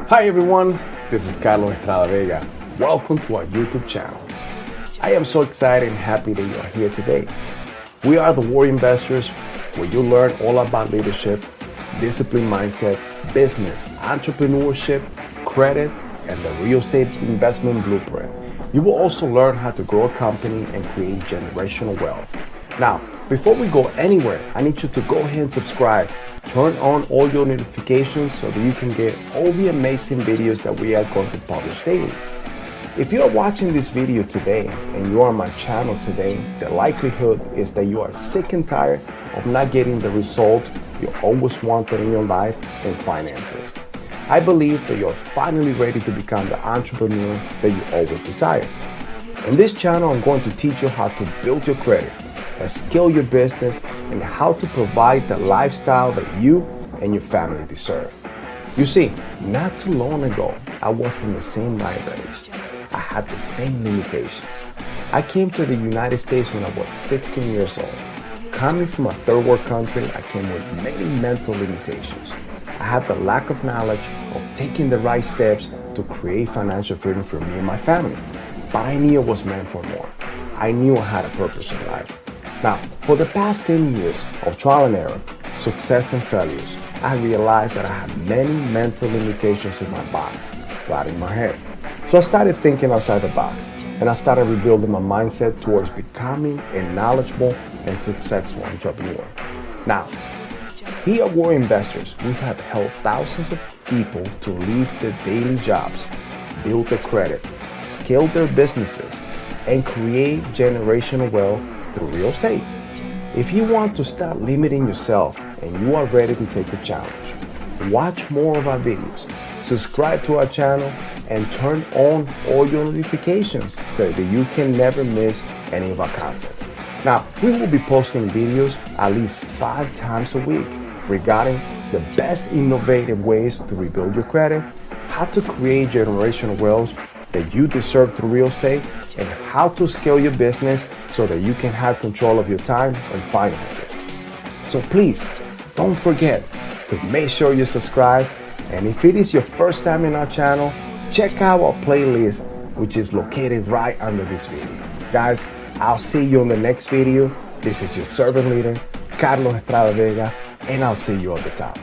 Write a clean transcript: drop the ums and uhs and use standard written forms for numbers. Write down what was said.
Hi everyone, this is Carlos Estrada Vega. Welcome to our YouTube channel. I am so excited and happy that you are here today. We are the Warrior Investors, where you learn all about leadership, discipline mindset, business, entrepreneurship, credit, and the real estate investment blueprint. You will also learn how to grow a company and create generational wealth. Now, before we go anywhere, I need you to go ahead and subscribe. Turn on all your notifications so that you can get all the amazing videos that we are going to publish daily. If you are watching this video today and you are on my channel today, the likelihood is that you are sick and tired of not getting the result you always wanted in your life and finances. I believe that you're finally ready to become the entrepreneur that you always desired. In this channel, I'm going to teach you how to build your credit, scale your business, and how to provide the lifestyle that you and your family deserve. You see, not too long ago, I was in the same libraries. I had the same limitations. I came to the United States when I was 16 years old. Coming from a third world country, I came with many mental limitations. I had the lack of knowledge of taking the right steps to create financial freedom for me and my family. But I knew it was meant for more. I knew I had a purpose in life. Now, for the past 10 years of trial and error, success and failures, I realized that I had many mental limitations in my box, right in my head. So I started thinking outside the box, and I started rebuilding my mindset towards becoming a knowledgeable and successful entrepreneur. Now, here at Warrior Investors, we have helped thousands of people to leave their daily jobs, build their credit, scale their businesses, and create generational wealth through real estate. If you want to stop limiting yourself and you are ready to take the challenge, watch more of our videos, subscribe to our channel, and turn on all your notifications so that you can never miss any of our content. Now, we will be posting videos at least 5 times a week regarding the best innovative ways to rebuild your credit, how to create generational wealth that you deserve through real estate, and how to scale your business so that you can have control of your time and finances. So please, don't forget to make sure you subscribe, and if it is your first time in our channel, check out our playlist, which is located right under this video. Guys, I'll see you in the next video. This is your servant leader, Carlos Estrada Vega, and I'll see you at the top.